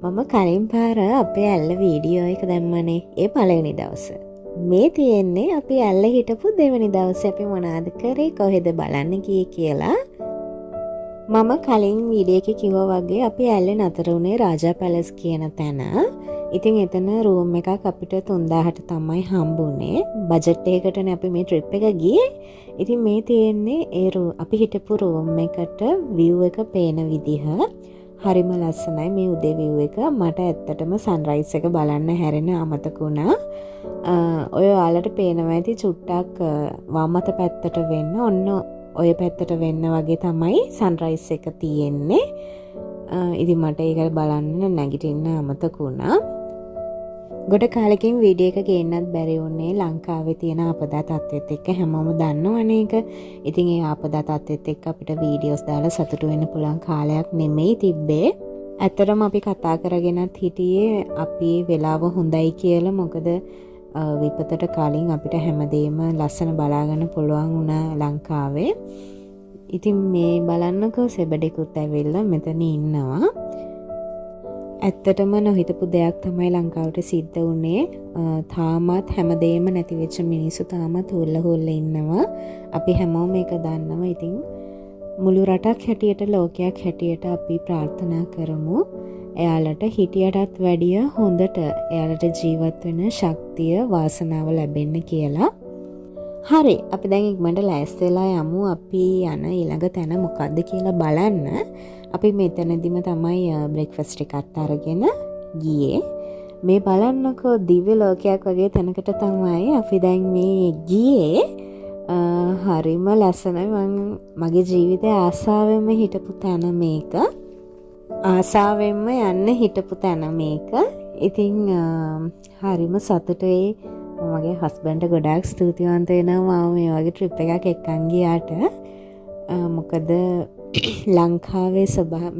මම කලින් පාර අපේ ඇල්ල වීඩියෝ එක දැම්මනේ ඒ පළවෙනි දවස. මේ තියෙන්නේ අපි ඇල්ල හිටපු දෙවනි දවසේ අපි මොනවද කරේ කොහෙද බලන්න ගියේ කියලා. මම කලින් වීඩියෝ එකේ කිව්වා වගේ අපි ඇල්ලේ නතර වුණේ රාජා පැලස් කියන තැන. ඉතින් එතන රූම් එකක් අපිට 3000ට තමයි හම්බුනේ. බජට් එකකටනේ අපි මේ ට්‍රිප් එක ගියේ. ඉතින් මේ තියෙන්නේ ඒ අපි හිටපු රූම් එකට view එක පේන විදිහ. හරිම ලස්සනයි මේ උදේ view එක. මට ඇත්තටම සන්රයිස් එක බලන්න හැරෙන අමතක වුණා. ඔය ඔයාලට පේනවා ඇති චුට්ටක් වම් අත පැත්තට වෙන්න ඔන්න ඔය පැත්තට වෙන්න වගේ තමයි සන්රයිස් එක තියෙන්නේ. ඉතින් මට ඒක බලන්න නැගිටින්න අමතක වුණා. ගොඩ කාලෙකින් වීඩියෝ එක ගේන්නත් බැරි වුණේ ලංකාවේ තියෙන ආපදා තත්ත්වෙත් එක්ක. හැමෝම දන්නවනේ ඒක. ඉතින් ඒ ආපදා තත්ත්වෙත් එක්ක අපිට වීඩියෝස් දාලා සතුටු වෙන්න පුළුවන් කාලයක් නෙමෙයි තිබ්බේ. ඇත්තටම අපි කතා කරගෙනත් හිටියේ අපි වෙලාව හොඳයි කියලා. මොකද විපතට කලින් අපිට හැමදේම ලස්සන බලාගන්න පුළුවන් වුණා ලංකාවේ. ඉතින් මේ බලන්නකෝ සෙබඩෙකුත් ඇවිල්ලා මෙතන ඉන්නවා. ඇත්තටම නොහිතපු දෙයක් තමයි ලංකාවට සිද්ධ වුණේ. තාමත් හැමදේම නැති වෙච්ච මිනිස්සු තාමත් හොල්ල ඉන්නවා. අපි හැමෝම මේක දන්නවා. ඉතින් මුළු රටක් හැටියට ලෝකයක් හැටියට අපි ප්‍රාර්ථනා කරමු එයාලට හිටියටත් වැඩිය හොඳට එයාලට ජීවත් වෙන ශක්තිය වාසනාව ලැබෙන්න කියලා. හරි, අපි දැන් ඉක්මනට ලෑස්ති වෙලා යමු. අපි යන ඊළඟ තැන මොකද්ද කියලා බලන්න. අපි මෙතනදිම තමයි බ්‍රේක්ෆාස්ට් එකත් අරගෙන ගියේ. මේ බලන්නකෝ දිව්‍ය ලෝකයක් වගේ තැනකට තමයි අපි දැන් මේ ගියේ. හරිම ලස්සනයි. මගේ ජීවිතේ ආසාවෙන්ම හිටපු තැන මේක. ආසාවෙන්ම යන්න හිටපු තැන මේක. ඉතින් හරිම සතුටුයි. මගේ හස්බන්ඩ්ට ගොඩාක් ස්තුතිවන්ත වෙනවා මම මේ වගේ ට්‍රිප් එකක් එක්කන් ගියාට. මොකද ලංකාවේ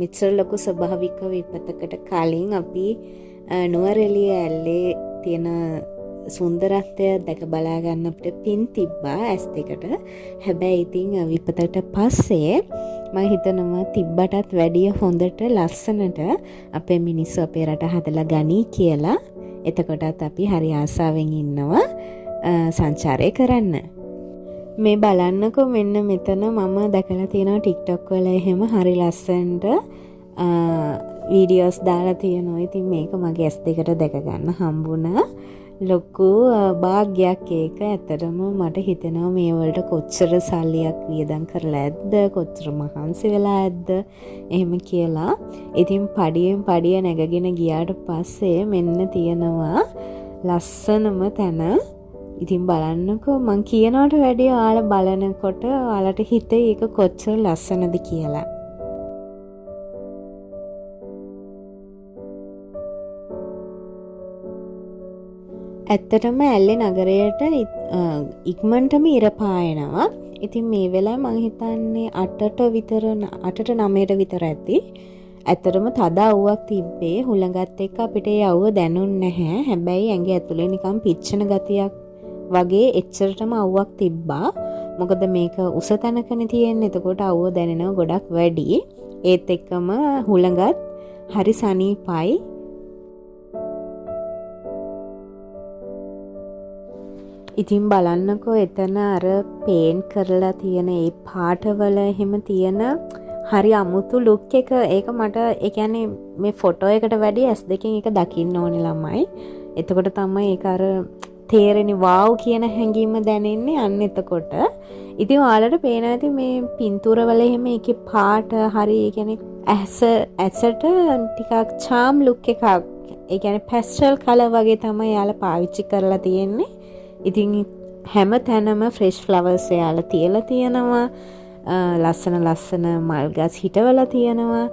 මෙච්චර ලොකු ස්වභාවික විපතකට කලින් අපි නුවරඑළිය ඇල්ලේ තියෙන සුන්දරත්වය දැක බලා ගන්න අපිට පින් තිබ්බා ඇස් දෙකට. හැබැයි ඉතින් විපතට පස්සේ මම හිතනවා තිබ්බටත් වැඩිය හොඳට ලස්සනට අපේ මිනිස්සු අපේ රට හදලා ගනී කියලා. එතකොටත් අපි හරි ආසාවෙන් ඉන්නවා සංචාරය කරන්න. මේ බලන්නකෝ මෙන්න මෙතන මම දැකලා තියෙනවා TikTok වල එහෙම හරි ලස්සනට වීඩියෝස් දාලා තියෙනවා. ඉතින් මේක මගේ ඇස් දෙකට දැක ගන්න හම්බුණා. ලොකු භාග්යක් ඒක. ඇත්තටම මට හිතෙනවා මේ වලට කොච්චර සල්ලියක් වියදම් කරලා ඇද්ද, කොච්චර මහන්සි වෙලා ඇද්ද එහෙම කියලා. ඉතින් පඩියෙන් පඩිය නැගගෙන ගියාට පස්සේ මෙන්න තියෙනවා ලස්සනම තැන. ඉතින් බලන්නකෝ මං කියනවට වැඩිය ඔයාලා බලනකොට ඔයාලට හිතේ ඒක කොච්චර ලස්සනද කියලා. ඇත්තටම ඇල්ලේ නගරයට ඉක්මනටම ඉර පායනවා. ඉතින් මේ වෙලාවේ මං හිතන්නේ 8ට 9ට විතර ඇති. ඇත්තටම තද අවුවක් තිබ්බේ. හුළඟත් එක්ක අපිට ඒ අවුව දැනුන්නේ නැහැ. හැබැයි ඇඟ ඇතුලේ නිකන් පිච්චෙන ගතියක් වගේ එච්චරටම අවුවක් තිබ්බා. මොකද මේක උස තැනකනේ තියෙන්නේ. එතකොට අවුව දැනෙනවා ගොඩක් වැඩි. ඒත් එක්කම හුළඟත් හරි සනීපයි. ඉතින් බලන්නකෝ එතන අර පේන්ට් කරලා තියෙන ඒ පාටවල එහෙම තියෙන හරි අමුතු ලුක් එක. ඒක මට ඒ කියන්නේ මේ ෆොටෝ එකට වැඩිය S2 එක දකින්න ඕනේ ළමයි. එතකොට තමයි ඒක අර තේරෙන්නේ වාව් කියන හැඟීම දැනෙන්නේ අන්න එතකොට. ඉතින් ඔයාලට පේනවා ඇති මේ පින්තූර වල එහෙම ඒකේ පාට හරි ඒ කියන්නේ ඇසට ටිකක් charm look එකක්. ඒ කියන්නේ pastel color වගේ තමයි යාලා පාවිච්චි කරලා තියෙන්නේ. ඉතින් හැම තැනම ෆ්‍රෙෂ් ෆ්ලවර්ස් යාලා තියලා තියෙනවා. ලස්සන මල් ගස් හිටවලා තියෙනවා.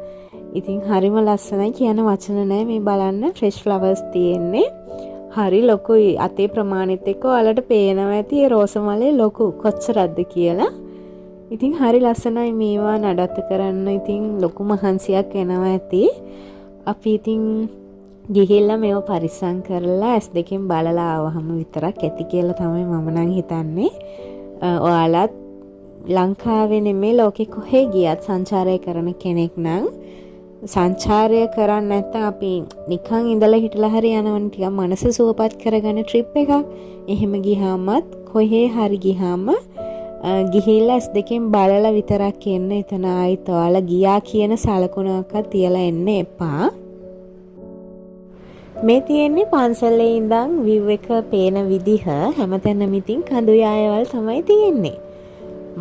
ඉතින් හරිම ලස්සනයි කියන වචන නෑ මේ බලන්න. ෆ්‍රෙෂ් ෆ්ලවර්ස් තියෙන්නේ. හරි ලොකුයි. අතේ ප්‍රමාණෙත් එක්ක ඔයාලට පේනවා ඇති ඒ රෝස මලේ ලොකු කොච්චරක්ද කියලා. ඉතින් හරි ලස්සනයි මේවා නඩත්තු කරන්න. ඉතින් ලොකු මහන්සියක් වෙනවා ඇති. අපි ඉතින් ගිහිල්ලා මේව පරිස්සම් කරලා S2 බලලා ආවහම විතරක් ඇති කියලා තමයි මම නම් හිතන්නේ. ඔයාලත් ලංකාවේ නෙමෙයි ලෝකෙ කොහේ ගියත් සංචාරය කරන කෙනෙක් නම් සංචාරය කරන්න නැත්නම් අපි නිකන් ඉඳලා හිටලා හරි යනවනේ ටිකක් මනස සුවපත් කරගන්න ට්‍රිප් එකක්. එහෙම ගියාමත් කොහේ හරි ගියාම ගිහිල්ලා S2 බලලා විතරක් එන්න. එතන ආයිත් ඔයාලා ගියා කියන සලකුණක්වත් තියලා එන්න එපා. මේ තියෙන්නේ පන්සලේ ඉඳන් view එක පේන විදිහ හැමතැනම ඉතින් කඳු යායවල් තමයි තියෙන්නේ.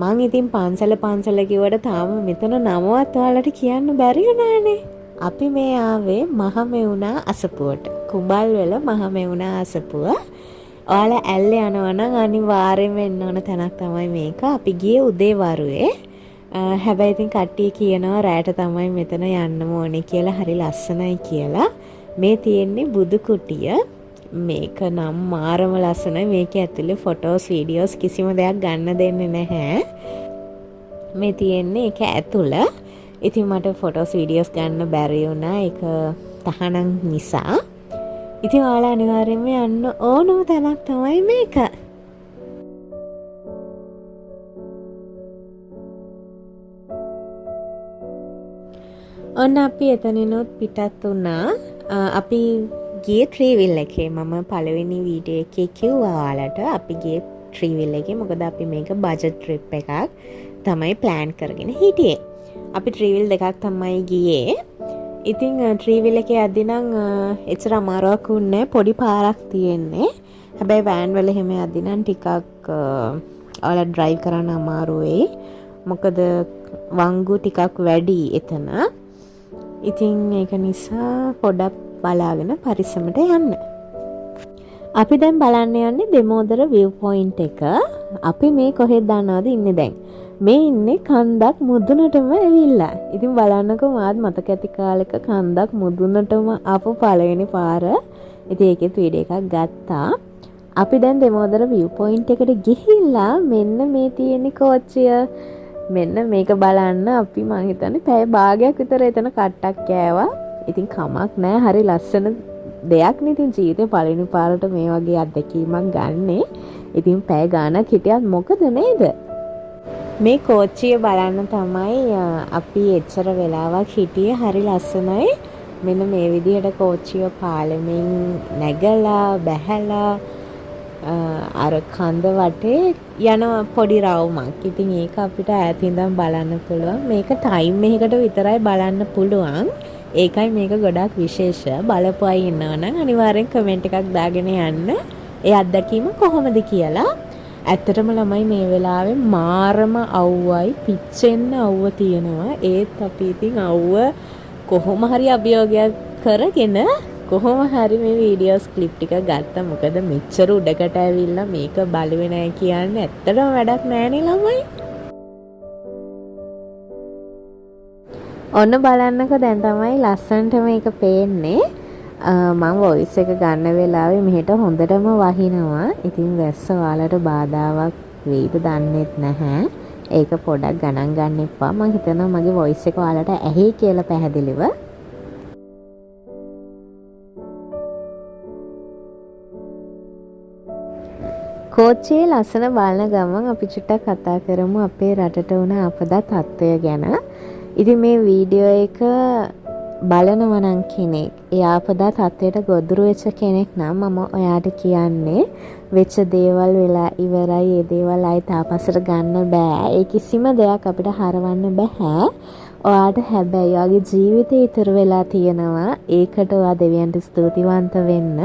මං ඉතින් පන්සල කිව්වට තාම මෙතන නමවත් ඔයාලට කියන්න බැරි වුණානේ. අපි මේ ආවේ මහමෙවුනා අසපුවට. කුඹල්වල මහමෙවුනා අසපුව. ඔයාලා ඇල්ලේ යනවා නම් අනිවාර්යෙන් වෙන්න ඕන තැනක් තමයි මේක. අපි ගියේ උදේ වරුවේ. හැබැයි ඉතින් කට්ටිය කියනවා රැට තමයි මෙතන යන්න ඕනේ කියලා, හරි ලස්සනයි කියලා. මේ තියෙන්නේ බුදු කුටිය. මේක නම් මාරම ලස්සනයි. මේක ඇතුලේ ෆොටෝස් වීඩියෝස් කිසිම දෙයක් ගන්න දෙන්නේ නැහැ. මේ තියෙන්නේ ඒක ඇතුළ. ඉතින් මට ෆොටෝස් වීඩියෝස් ගන්න බැරි වුණා ඒක තහනම් නිසා. ඉතින් ඔයාලා අනිවාර්යයෙන්ම යන්න ඕනම තැනක් තමයි මේක. ඔන්න අපි එතනිනුත් පිටත් වුණා. අපි ගියේ ට්‍රීවිල් එකේ. මම පළවෙනි වීඩියෝ එකේ කිව්වා ඔයාලට අපි ගියේ ට්‍රීවිල් එකේ. මොකද අපි මේක බජට් ට්‍රිප් එකක් තමයි ප්ලෑන් කරගෙන හිටියේ. අපි ට්‍රීවිල් දෙකක් තමයි ගියේ. ඉතින් ට්‍රීවිල් එකේ යද්දී නම් එච්චර අමාරුවක් වුණේ. පොඩි පාරක් තියෙන්නේ. හැබැයි වෑන් වල එහෙම යද්දී නම් ටිකක් ඔයාලා ඩ්‍රයිව් කරන්න අමාරු වෙයි. මොකද වංගු ටිකක් වැඩි එතන. ඉතින් ඒක නිසා පොඩක් බලාගෙන පරිස්සමට යන්න. අපි දැන් බලන්න යන්නේ දෙමෝදර view point එක. අපි මේ කොහෙද දන්නවද ඉන්නේ දැන්? මේ ඉන්නේ කන්දක් මුදුනටම ඇවිල්ලා. ඉතින් බලන්නකෝ මාත් මතක ඇති කාලෙක කන්දක් මුදුනටම ආපු පළවෙනි පාර. ඉතින් ඒකෙත් වීඩියෝ එකක් ගත්තා. අපි දැන් දෙමෝදර view point එකට ගිහිල්ලා මෙන්න මේ තියෙන කෝච්චිය මෙන්න මේක බලන්න අපි මං හිතන්නේ පැය භාගයක් විතර එතන කට්ටක් කෑවා. ඉතින් කමක් නෑ, හරි ලස්සන දෙයක් නේ. ඉතින් ජීවිතේ පළවෙනි පාරට මේ වගේ අත්දැකීමක් ගන්නෙ. ඉතින් පැය ගාණක් හිටියත් මොකද නේද? මේ කෝච්චිය බලන්න තමයි අපි එච්චර වෙලාවක් හිටියේ. හරි ලස්සනයි. මෙන්න මේ විදිහට කෝච්චිය පාලෙමින් නැගලා බැහැලා අර කන්ද වටේ යන පොඩි රවුමක්. ඉතින් ඒක අපිට ඈතින් ඉඳන් බලන්න පුළුවන්. මේක ටයිම් එකකට විතරයි බලන්න පුළුවන්. ඒකයි මේක ගොඩක් විශේෂ. බලපු අය ඉන්නවනම් අනිවාර්යෙන් කමෙන්ට් එකක් දාගෙන යන්න. ඒ අත්දැකීම කොහොමද කියලා. ඇත්තටම ළමයි මේ වෙලාවේ මාරම අවුවයි, පිච්චෙන්න අවුව තියෙනවා. ඒත් අපි ඉතින් අවුව කොහොම හරි අභියෝගයක් කරගෙන කොහොම හරි මේ වීඩියෝස් ක්ලිප් ටික ගත්තා. මොකද මෙච්චර උඩකට ඇවිල්ලා මේක බලුවේ නැහැ කියන්නේ ඇත්තටම වැඩක් නෑනේ ළමයි. ඔන්න බලන්නකෝ දැන් තමයි ලස්සනට මේක පේන්නේ. මම වොයිස් එක ගන්න වෙලාවේ මෙහෙට හොඳටම වහිනවා. ඉතින් වැස්ස ඔයාලට බාධාවක් වෙයිද දන්නෙත් නැහැ. ඒක පොඩක් ගණන් ගන්න එපා. මම හිතනවා මගේ වොයිස් එක ඔයාලට ඇහි කියලා පැහැදිලිව. කෝච්චියේ ලස්සන බලන ගමන් අපි චුට්ටක් කතා කරමු අපේ රටට වුණ ආපදා තත්ත්වය ගැන. ඉතින් මේ වීඩියෝ එක බලනවා නම් කෙනෙක් ඒ ආපදා තත්ත්වයට ගොදුරු වෙච්ච කෙනෙක් නම් මම ඔයාට කියන්නේ වෙච්ච දේවල් වෙලා ඉවරයි. ඒ දේවල් ආයෙත් ආපස්සට ගන්න බෑ. ඒ කිසිම දෙයක් අපිට හරවන්න බෑ. ඔයාට හැබැයි ඔයාගේ ජීවිතේ ඉතුරු වෙලා තියෙනවා. ඒකට ඔයා දෙවියන්ට ස්තුතිවන්ත වෙන්න.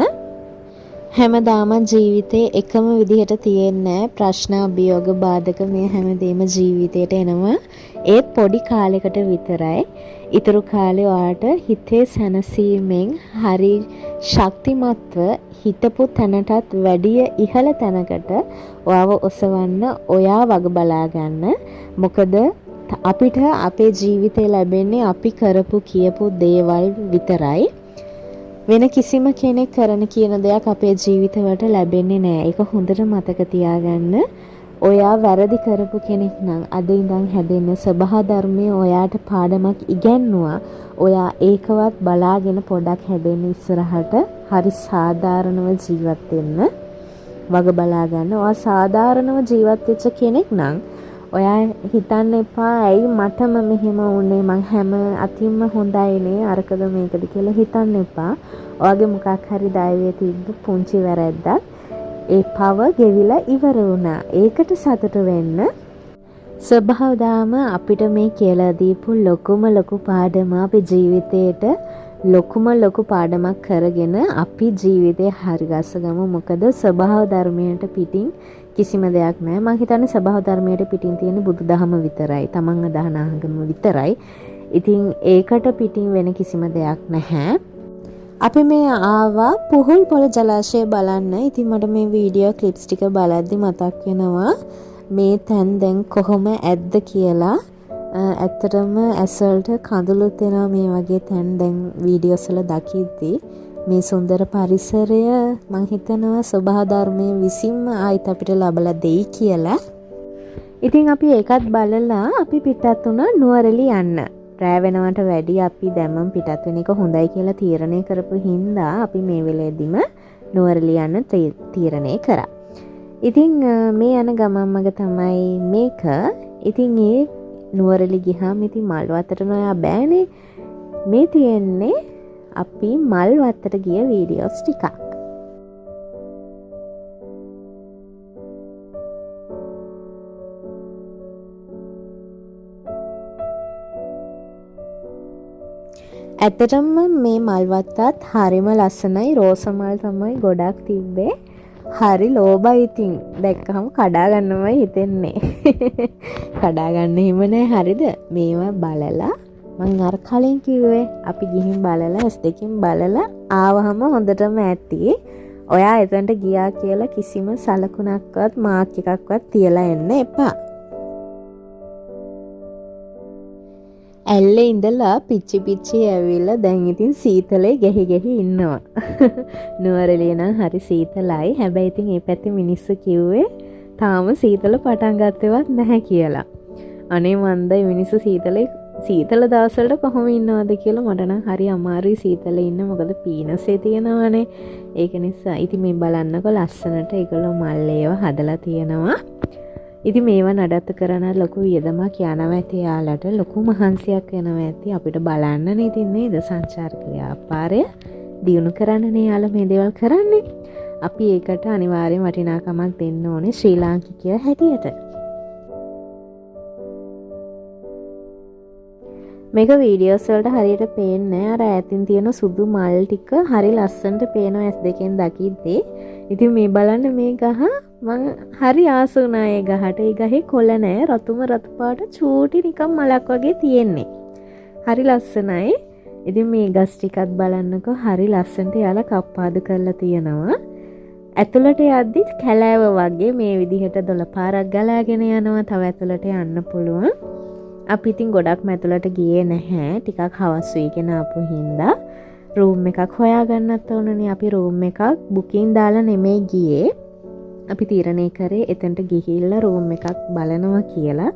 හැමදාම ජීවිතේ එකම විදිහට තියෙන්නේ ප්‍රශ්න අභියෝග බාධක මේ හැමදේම ජීවිතේට එනවා. ඒත් පොඩි කාලයකට විතරයි. ඊතුරු කාලේ ඔයාට හිතේ සැනසීමෙන් හරි ශක්තිමත්ව හිතපු තැනටත් වැඩිය ඉහළ තැනකට ඔයාව ඔසවන්න ඔයා වග බලා ගන්න. මොකද අපිට අපේ ජීවිතේ ලැබෙන්නේ අපි කරපු කියපු දේවල් විතරයි. වෙන කිසිම කෙනෙක් කරන කියන දෙයක් අපේ ජීවිතවලට ලැබෙන්නේ නැහැ. ඒක හොඳට මතක තියාගන්න. ඔයා වැරදි කරපු කෙනෙක් නම් අද ඉඳන් හැදෙන්න සබහා ධර්මයේ ඔයාට පාඩමක් ඉගැන්නුවා. ඔයා ඒකවත් බලාගෙන පොඩක් හැදෙන්න ඉස්සරහට හරි සාධාරණව ජීවත් වෙන්න වග බලා ගන්න. ඔයා සාධාරණව ජීවත් වෙච්ච කෙනෙක් නම් ඔයා හිතන්න එපා ඇයි මටම මෙහෙම වුනේ මං හැම අතින්ම හොඳයිනේ අරකද මේකද කියලා හිතන්න එපා. ඔයාගේ මොකක් හරි දෛවයේ තිබ්බ පුංචි වැරැද්දක් ඒ පව ගෙවිලා ඉවර වුණා. ඒකට සතුටු වෙන්න. ස්වභාවදාම අපිට මේ කියලා දීපු ලොකු පාඩම අපේ ජීවිතේට ලොකු පාඩමක් කරගෙන අපි ජීවිතේ හරි ගස්සගමු. මොකද ස්වභාව ධර්මයට පිටින් කිසිම දෙයක් නැහැ. මම හිතන්නේ ස්වභාව ධර්මයට පිටින් තියෙන බුදුදහම විතරයි. තමන් අදහන ආගම විතරයි. ඉතින් ඒකට පිටින් වෙන කිසිම දෙයක් නැහැ. අපි මේ ආවා පුහුල් පොළ ජලාශය බලන්න. ඉතින් මට මේ වීඩියෝ ක්ලිප්ස් ටික බලද්දි මතක් වෙනවා මේ තැන් දැන් කොහොම ඇද්ද කියලා. ඇත්තටම ඇස්වලට කඳුළුත් එනවා මේ වගේ තැන් දැන් වීඩියෝස් වල දකිද්දී. මේ සුන්දර පරිසරය මං හිතනවා ස්වභාව ධර්මයේ විසින්ම ආයිත් අපිට ලැබලා දෙයි කියලා. ඉතින් අපි ඒකත් බලලා අපි පිටත් වුණා නුවරඑළිය යන්න. රෑ වෙනවට වැඩි අපි දැම්මම පිටත් වෙන එක හොඳයි කියලා තීරණය කරපු හින්දා අපි මේ වෙලෙදිම නුවරඑළිය යන්න තීරණය කරා. ඉතින් මේ යන ගමන් මග තමයි මේක. ඉතින් ඒ නුවරඑළිය ගියාම ඉතින් මල් වත්තට නොයා බෑනේ. මේ තියෙන්නේ අපි මල් වත්තට ගිය වීඩියෝස් ටිකක්. ඇත්තටම මේ මල් වත්තත් හරිම ලස්සනයි. රෝස මල් තමයි ගොඩක් තිබ්බේ. හරි ලෝභයි ඉතින් දැක්කහම කඩා ගන්නමයි හිතෙන්නේ. කඩා ගන්න හිම නෑ හරිද? මේවා බලලා මං අර කලින් කිව්වේ අපි ගිහින් බලලා S2කින් බලලා ආවහම හොඳටම ඇති. ඔයා එතනට ගියා කියලා කිසිම සලකුණක්වත් මාක් එකක්වත් තියලා එන්න එපා. ඇල්ලේ ඉඳලා පිච්චි ඇවිල්ලා දැන් ඉතින් සීතලේ ගෙහි ඉන්නවා. නුවරඑළිය නම් හරි සීතලයි. හැබැයි ඉතින් මේ පැත්තේ මිනිස්සු කිව්වේ තාම සීතල පටන් ගත්තේවත් නැහැ කියලා. අනේ මන්දයි මිනිස්සු සීතල දවස්වලට කොහොම ඉන්නවද කියලා මට නම් හරි අමාරුයි සීතලේ ඉන්න. මොකද පීනසේ තියෙනවානේ. ඒක නිසා ඉතින් මේ බලන්නකො ලස්සනට ඒගොල්ලෝ මල් ඒවා හදලා තියෙනවා. ඉතින් මේවා නඩත්තු කරන ලොකු වියදමක් යනවා ඇති යාලට. ලොකු මහන්සියක් වෙනවා ඇති අපිට බලන්නනේ. ඉතින් නේද සංචාරක ව්‍යාපාරය දියුණු කරන්නනේ යාලා මේ දේවල් කරන්නේ. අපි ඒකට අනිවාර්යෙන් වටිනාකමක් දෙන්න ඕනේ ශ්‍රී ලාංකිකය හැටියට. මේක වීඩියෝස් වලට හරියට පේන්නේ අර ඈතින් තියෙන සුදු මල් ටික හරි ලස්සනට පේනවා S2කින් දකිද්දී. ඉතින් මේ බලන්න මේ ගහ මං හරි ආස වුණා ඒ ගහට. ඒ ගහේ කොළ නෑ රතුම රතු පාට චූටි නිකන් මලක් වගේ තියෙන්නේ. හරි ලස්සනයි. ඉතින් මේ ගස් ටිකත් බලන්නකෝ හරි ලස්සනට යාලා කප්පාදු කරලා තියෙනවා. ඇතුළට යද්දි කැලෑව වගේ මේ විදිහට 12 පාරක් ගලාගෙන යනවා. තව ඇතුළට යන්න පුළුවන්. අපි ඉතින් ගොඩක්ම ඇතුළට ගියේ නැහැ. ටිකක් හවස් වෙගෙන ආපු හින්දා රූම් එකක් හොයාගන්නත් ඕනනේ. අපි රූම් එකක් බුකින් දාලා නෙමෙයි ගියේ. අපි තීරණය කරේ එතනට ගිහිල්ලා රූම් එකක් බලනවා කියලා.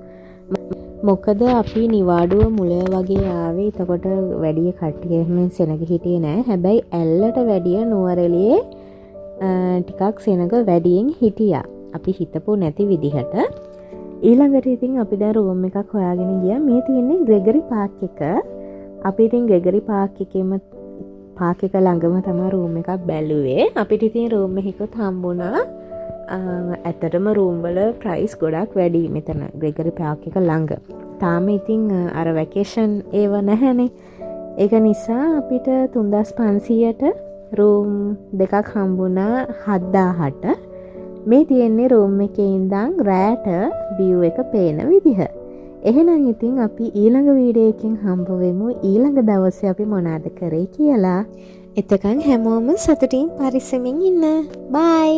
මොකද අපි නිවාඩුව මුල වගේ ආවේ. එතකොට වැඩි කට්ටිය එහෙම සෙනග හිටියේ නෑ. හැබැයි ඇල්ලට වැඩිය නුවරඑළියේ ටිකක් සෙනග වැඩියෙන් හිටියා. අපි හිතපො නැති විදිහට. ඊළඟට ඉතින් අපි දැන් රූම් එකක් හොයාගෙන ගියා. මේ තියෙන්නේ ග්‍රෙගරි පාක් එක. අපි ඉතින් ග්‍රෙගරි පාක් එකේම පාක් එක ළඟම තමයි රූම් එකක් බැලුවේ. අපිට ඉතින් රූම් එකකුත් හම්බුණා. ඇත්තටම රූම් වල ප්‍රයිස් ගොඩක් වැඩි මෙතන ග්‍රෙගරි පාක් එක ළඟ. තාම ඉතින් අර වැකේෂන් ඒව නැහැනේ. ඒක නිසා අපිට 3500ට රූම් දෙකක් හම්බුණා 7000ට. මේ තියෙන්නේ රූම් එකේ ඉඳන් රෑට view එක පේන විදිහ. එහෙනම් ඉතින් අපි ඊළඟ වීඩියෝ එකකින් හම්බ වෙමු. ඊළඟ දවසේ අපි මොනවද කරේ කියලා. එතකන් හැමෝම සතුටින් පරිස්සමින් ඉන්න. බයි.